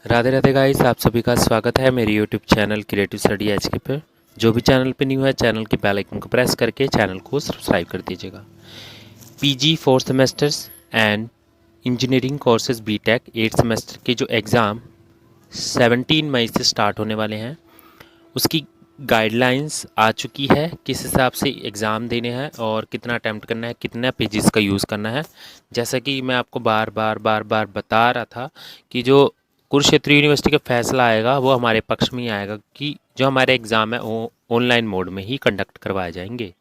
Radhe Radhe guys, आप सभी का स्वागत है मेरे YouTube channel creative study HK पर। जो भी चैनल पे न्यू है, चैनल के बेल आइकन को प्रेस करके चैनल को सब्सक्राइब कर दीजिएगा। PG 4 semesters and engineering courses BTech 8 semester के जो एग्ज़ाम 17 मई से स्टार्ट होने वाले हैं, उसकी गाइडलाइंस आ चुकी है। किस हिसाब से एग्ज़ाम देने हैं और कितना अटैम्प्ट करना है, कितना पेजेस का यूज़ करना है। जैसा कि मैं आपको बार बार बता रहा था कि जो कुरुक्षेत्र यूनिवर्सिटी का फैसला आएगा वो हमारे पक्ष में ही आएगा कि जो हमारे एग्ज़ाम है वो ऑनलाइन मोड में ही कंडक्ट करवाए जाएंगे।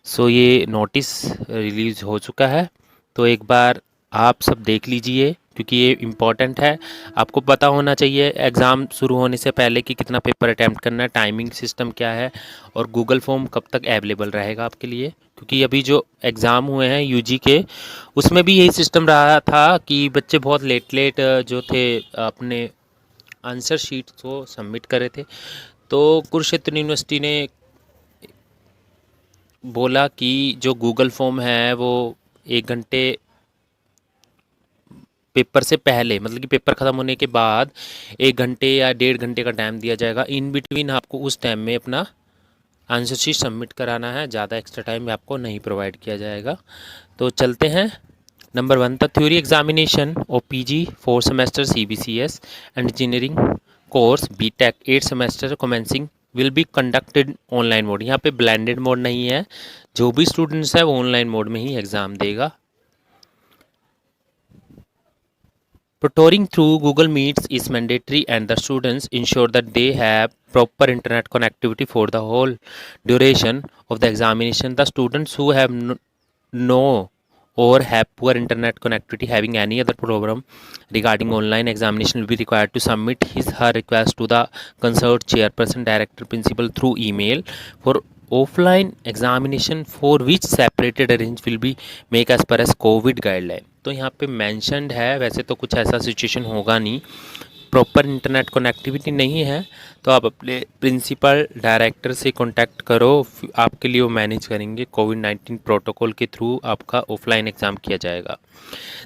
सो ये नोटिस रिलीज़ हो चुका है, तो एक बार आप सब देख लीजिए क्योंकि ये इम्पॉर्टेंट है। आपको पता होना चाहिए एग्ज़ाम शुरू होने से पहले कि कितना पेपर अटैम्प्ट करना है, टाइमिंग सिस्टम क्या है और गूगल फॉर्म कब तक अवेलेबल रहेगा आपके लिए। क्योंकि अभी जो एग्ज़ाम हुए हैं यूजी के, उसमें भी यही सिस्टम रहा था कि बच्चे बहुत लेट जो थे अपने आंसर शीट को सबमिट कर रहे थे। तो कुरुक्षेत्र यूनिवर्सिटी ने बोला कि जो गूगल फॉर्म है वो 1 घंटे पेपर से पहले, मतलब कि पेपर ख़त्म होने के बाद 1 घंटे या 1.5 घंटे का टाइम दिया जाएगा। इन बिटवीन आपको उस टाइम में अपना आंसर शीट सबमिट कराना है, ज़्यादा एक्स्ट्रा टाइम आपको नहीं प्रोवाइड किया जाएगा। तो चलते हैं। नंबर 1 था थ्योरी एग्जामिनेशन और PG 4 semester CBCS and engineering course BTech 8 semester commencing will be conducted online mode. यहाँ पे ब्लेंडेड मोड नहीं है, जो भी स्टूडेंट्स है वो ऑनलाइन मोड में ही एग्ज़ाम देगा। Tutoring through Google Meets is mandatory and the students ensure that they have proper internet connectivity for the whole duration of the examination. The students who have no or have poor internet connectivity having any other problem regarding online examination will be required to submit his her request to the concerned chairperson, director, principal through email. For offline examination for which separated arrange will be make as per as Covid guideline. तो यहाँ पे mentioned है, वैसे तो कुछ ऐसा situation होगा नहीं, प्रॉपर इंटरनेट कनेक्टिविटी नहीं है तो आप अपने प्रिंसिपल डायरेक्टर से कांटेक्ट करो, आपके लिए वो मैनेज करेंगे। कोविड-19 प्रोटोकॉल के थ्रू आपका ऑफलाइन एग्ज़ाम किया जाएगा।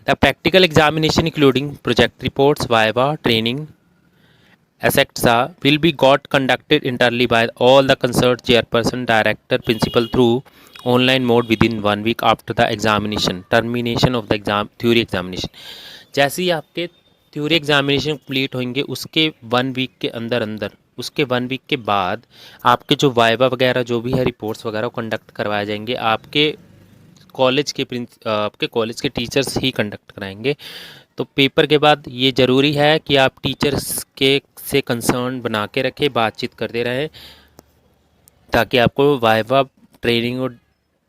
The practical examination including project reports, viva, training etc. will be got conducted entirely by all the concerned chairperson, director, principal through online mode within 1 week after the examination termination of the exam theory examination। जैसे ही आपके theory examination complete होंगे उसके 1 week के अंदर अंदर, उसके 1 week के बाद आपके जो वाइवा वगैरह जो भी है रिपोर्ट्स वगैरह कंडक्ट करवाए जाएंगे। आपके कॉलेज के टीचर्स ही कंडक्ट कराएंगे। तो पेपर के बाद ये ज़रूरी है कि आप टीचर्स के से कंसर्न बना के रखें, बातचीत करते रहें ताकि आपको वाइवा, ट्रेनिंग और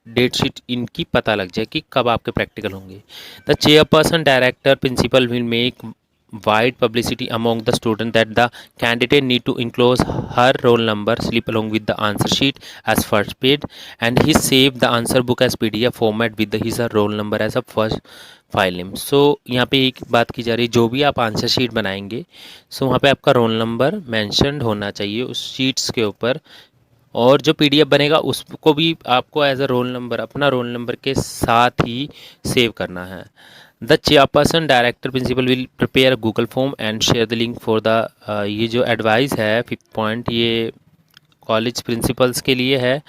डेट शीट इनकी पता लग जाए कि कब आपके प्रैक्टिकल होंगे। The chairperson, director, principal will make wide publicity among the student that the candidate need to enclose her roll number slip along with the answer sheet as first page and he save the answer book as pdf format with his roll number as a first file name. So यहाँ पे एक बात की जा रही है, जो भी आप आंसर शीट बनाएंगे सो वहाँ पे आपका रोल नंबर मैंशनड होना चाहिए उस शीट्स के ऊपर, और जो पीडीएफ बनेगा उसको भी आपको एज अ रोल नंबर, अपना रोल नंबर के साथ ही सेव करना है। The chairperson, director, principal will prepare Google form and share the link for the, ये जो एडवाइस है 5th पॉइंट, ये कॉलेज प्रिंसिपल्स के लिए है।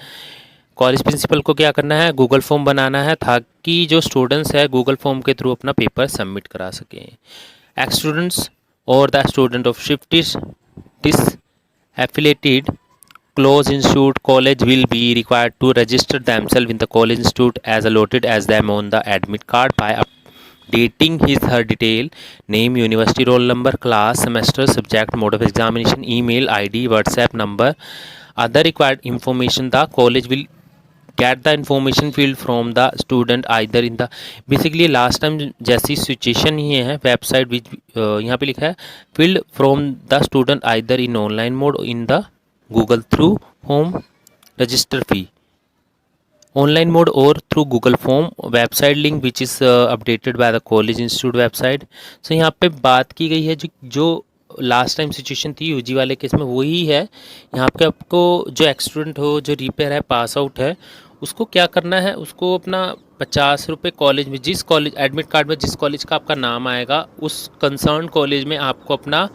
कॉलेज प्रिंसिपल को क्या करना है, गूगल फॉर्म बनाना है ताकि जो स्टूडेंट्स है गूगल फॉर्म के थ्रू अपना पेपर सबमिट करा सकें। एक्स स्टूडेंट्स और the student of shift disaffiliated close institute college will be required to register themselves in the college institute as allotted as them on the admit card by updating his her detail, name, university roll number, class, semester, subject, mode of examination, email id, whatsapp number, other required information. The college will get the information field from the student either in the, basically last time जैसी situation ही है website which यहाँ पे लिखा है filled from the student either in online mode in the Google through home register fee online mode और through Google form website link which is updated by the college institute website. So यहाँ पे बात की गई है जो last time situation थी UG वाले केस में वही है। यहाँ पे आपको जो एक्स स्टूडेंट हो, जो रिपेयर है, पास आउट है, उसको क्या करना है, उसको अपना ₹50 कॉलेज में, जिस कॉलेज एडमिट कार्ड में जिस कॉलेज का आपका नाम आएगा उस कंसर्न कॉलेज में आपको अपना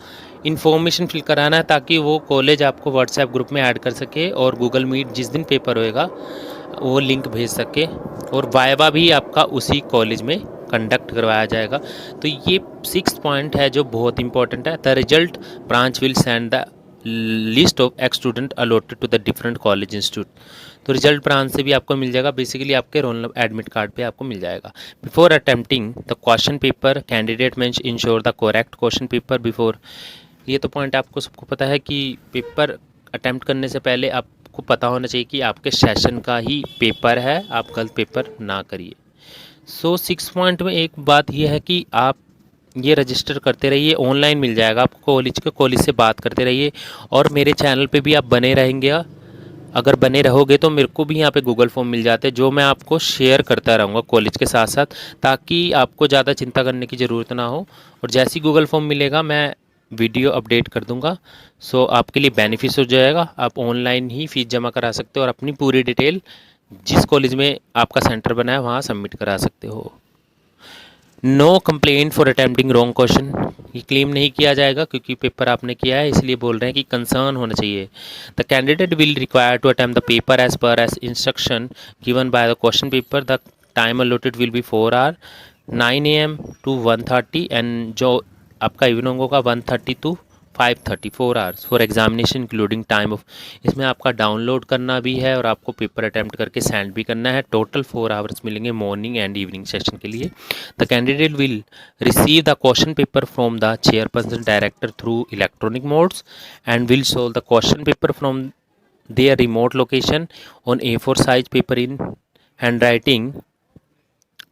इन्फॉर्मेशन फिल कराना है, ताकि वो कॉलेज आपको व्हाट्सएप ग्रुप में ऐड कर सके और गूगल मीट जिस दिन पेपर होएगा वो लिंक भेज सके, और वाइवा भी आपका उसी कॉलेज में कंडक्ट करवाया जाएगा। तो ये 6 पॉइंट है जो बहुत इंपॉर्टेंट है। The result branch will send the list of ex student allotted to the different college institute. तो रिजल्ट ब्रांच से भी आपको मिल जाएगा, बेसिकली आपके रोल नंबर एडमिट कार्ड पे आपको मिल जाएगा। Before attempting the question paper candidate means ensure the correct question paper before. ये तो पॉइंट आपको सबको पता है कि पेपर अटेम्प्ट करने से पहले आपको पता होना चाहिए कि आपके सेशन का ही पेपर है, आप गलत पेपर ना करिए। सो 6 पॉइंट में एक बात यह है कि आप ये रजिस्टर करते रहिए, ऑनलाइन मिल जाएगा आपको कॉलेज से बात करते रहिए, और मेरे चैनल पे भी आप बने रहेंगे। अगर बने रहोगे तो मेरे को भी यहाँ पे गूगल फॉर्म मिल जाते हैं जो मैं आपको शेयर करता रहूँगा कॉलेज के साथ साथ, ताकि आपको ज़्यादा चिंता करने की ज़रूरत ना हो। और जैसे ही गूगल फॉर्म मिलेगा मैं वीडियो अपडेट कर दूंगा। सो आपके लिए बेनिफिट हो जाएगा, आप ऑनलाइन ही फ़ीस जमा करा सकते हो और अपनी पूरी डिटेल जिस कॉलेज में आपका सेंटर बना है वहाँ सबमिट करा सकते हो। No complaint for attempting wrong question, ये क्लेम नहीं किया जाएगा क्योंकि पेपर आपने किया है, इसलिए बोल रहे हैं कि कंसर्न होना चाहिए। The candidate will require to attempt the paper as per as instruction given by the question paper. The time allotted will be 4 hour 9 AM to 1:30, and जो आपका इवनिंग होगा 1:30 to 5:30 4 hours for examination including time of. इसमें आपका download करना भी है और आपको पेपर अटैम्प्ट करके सेंड भी करना है। टोटल 4 आवर्स मिलेंगे मॉर्निंग एंड इवनिंग सेशन के लिए। The candidate will receive the question paper from the chairperson director through electronic modes and will solve the question paper from their remote location on A4 size paper in hand writing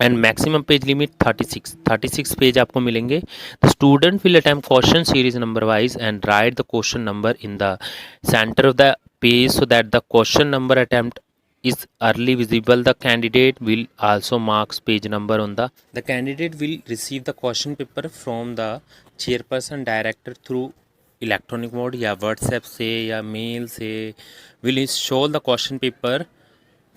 and maximum page limit 36 page आपको मिलेंगे। The student will attempt question series number wise and write the question number in the centre of the page so that the question number attempt is early visible. The candidate will also marks page number on the candidate will receive the question paper from the chairperson director through electronic mode या WhatsApp से या mail से। Will show the question paper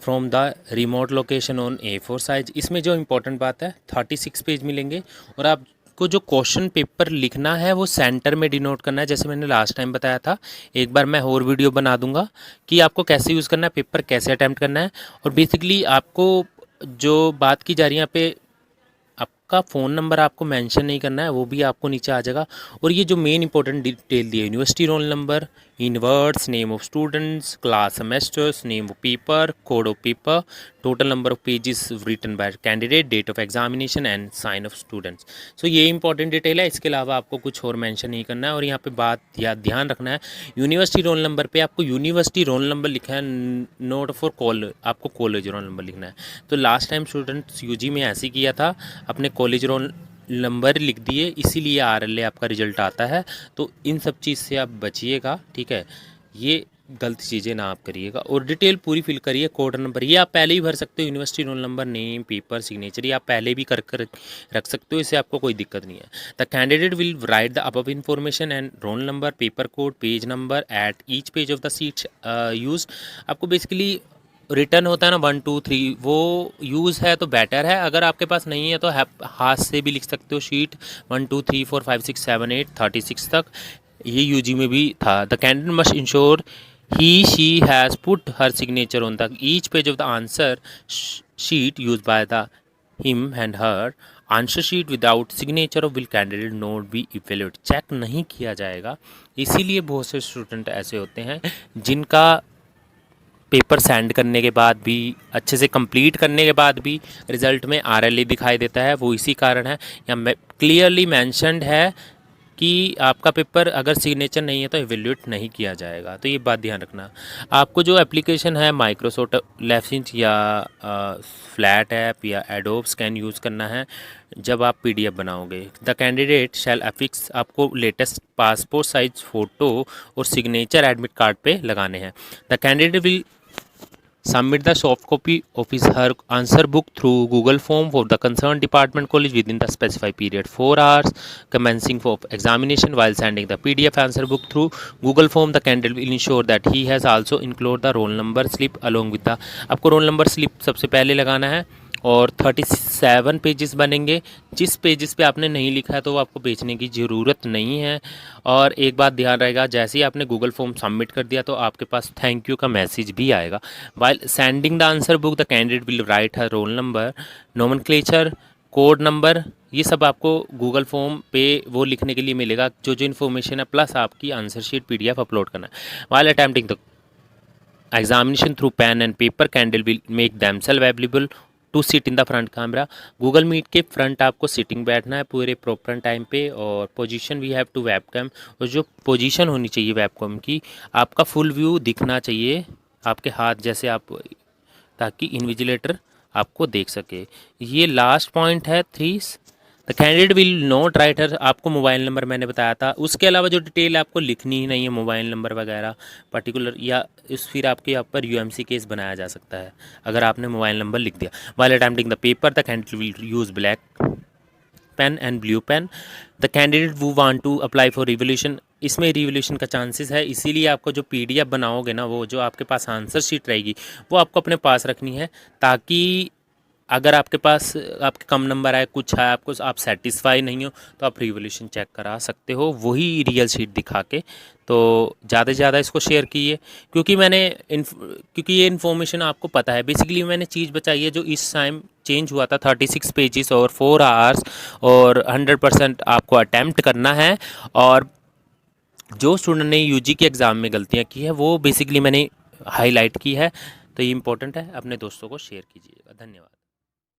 from the remote location on A4 size. इसमें जो important बात है 36 page मिलेंगे और आपको जो क्वेश्चन पेपर लिखना है वो सेंटर में डिनोट करना है, जैसे मैंने लास्ट टाइम बताया था। एक बार मैं और वीडियो बना दूंगा कि आपको कैसे यूज़ करना है, पेपर कैसे अटैम्प्ट करना है। और बेसिकली आपको जो बात की जा रही है यहाँ पे, आपका फ़ोन नंबर आपको मेंशन नहीं करना है, वो भी आपको नीचे आ जाएगा। और ये जो मेन इंपॉर्टेंट डिटेल दी है, university roll number, in words, name of students, class semesters, name of paper, code of paper, total number of pages written by candidate, date of examination and sign of students. So ये important detail है, इसके अलावा आपको कुछ और mention नहीं करना है। और यहाँ पे बात या ध्यान रखना है, यूनिवर्सिटी रोल नंबर पे आपको यूनिवर्सिटी रोल नंबर लिखा है, नोट फॉर कॉलेज, आपको कॉलेज रोल नंबर लिखना है। तो लास्ट टाइम स्टूडेंट्स यूजी में ऐसे किया था, अपने कॉलेज रोल नंबर लिख दिए, इसीलिए RLA आपका रिजल्ट आता है। तो इन सब चीज़ से आप बचिएगा, ठीक है, ये गलत चीज़ें ना आप करिएगा। और डिटेल पूरी फिल करिए। कोड नंबर ये आप पहले ही भर सकते हो, university roll number, name, paper, signature, ये आप पहले भी कर रख सकते हो, इससे आपको कोई दिक्कत नहीं है। The candidate will write the above information and roll number, paper code, page number at each page of the seats use. आपको बेसिकली रिटर्न होता है ना 1 2 3, वो यूज़ है तो बेटर है। अगर आपके पास नहीं है तो हाथ से भी लिख सकते हो शीट 1 2 3 4 5 6 7 8 36 तक, ये यूजी में भी था। The candidate must ensure he she has put her signature on the each page of the answer sheet used by the him and her answer sheet without signature of will candidate not be evaluate. Check नहीं किया जाएगा, इसीलिए बहुत से student ऐसे होते हैं जिनका पेपर सेंड करने के बाद भी, अच्छे से कंप्लीट करने के बाद भी रिज़ल्ट में RLA दिखाई देता है। वो इसी कारण है, यहाँ क्लियरली मैंशनड है कि आपका पेपर अगर सिग्नेचर नहीं है तो इवेल्यूएट नहीं किया जाएगा। तो ये बात ध्यान रखना। आपको जो एप्लीकेशन है माइक्रोसॉफ्ट लेफ्ट या फ्लैट ऐप या एडोब स्कैन यूज़ करना है जब आप PDF बनाओगे। द कैंडिडेट शैल अफिक्स, आपको लेटेस्ट पासपोर्ट साइज फ़ोटो और सिग्नेचर एडमिट कार्ड पे लगाने हैं। The candidate will submit the soft copy of his her answer book through Google form for the concerned department college within the specified period 4 hours commencing for examination. While sending the PDF answer book through Google form, the candidate will ensure that he has also included the roll number slip along with the, आपको roll number slip सबसे पहले लगाना है और 37 pages बनेंगे। जिस pages पे आपने नहीं लिखा है तो वो आपको बेचने की ज़रूरत नहीं है। और एक बात ध्यान रहेगा, जैसे ही आपने गूगल फॉर्म सबमिट कर दिया तो आपके पास थैंक यू का मैसेज भी आएगा। While sending the answer book the candidate will write her roll number, nomenclature, code number, ये सब आपको गूगल फॉर्म पे वो लिखने के लिए मिलेगा जो जो इन्फॉर्मेशन है, प्लस आपकी आंसर शीट PDF अपलोड करना है। While attempting the examination through pen and paper, candidate will make themselves available to sit in the front camera. Google meet के फ्रंट आपको सिटिंग बैठना है पूरे प्रॉपर टाइम पे। और position we have to webcam, और जो पोजीशन होनी चाहिए वेबकैम की, आपका फुल व्यू दिखना चाहिए, आपके हाथ जैसे आप, ताकि इन्विजिलेटर आपको देख सके। ये लास्ट पॉइंट है 3। The candidate will not writer, आपको मोबाइल नंबर मैंने बताया था, उसके अलावा जो डिटेल आपको लिखनी ही नहीं है, मोबाइल नंबर वगैरह पर्टिकुलर, या इस फिर आपके यहाँ पर UMC केस बनाया जा सकता है अगर आपने मोबाइल नंबर लिख दिया। While attempting the paper the candidate will use black pen and blue pen. The candidate who want to apply for revolution, इसमें रिवोल्यूशन का चांसेस है, इसीलिए आपको जो PDF बनाओगे ना, वो जो आपके पास आंसर शीट रहेगी वो आपको अपने पास रखनी है, ताकि अगर आपके पास आपके कम नंबर आए, कुछ है आपको, आप सेटिस्फाई नहीं हो, तो आप रिवोल्यूशन चेक करा सकते हो वही रियल शीट दिखा के। तो ज़्यादा से ज़्यादा इसको शेयर कीजिए, क्योंकि ये इन्फॉर्मेशन आपको पता है। बेसिकली मैंने चीज़ बचाई है जो इस टाइम चेंज हुआ था, 36 पेजेस और 4 आवर्स, और 100% आपको अटैम्प्ट करना है। और जो स्टूडेंट ने UG के एग्ज़ाम में गलतियाँ की है वो बेसिकली मैंने हाईलाइट की है। तो ये इंपॉर्टेंट है, अपने दोस्तों को शेयर कीजिएगा। धन्यवाद।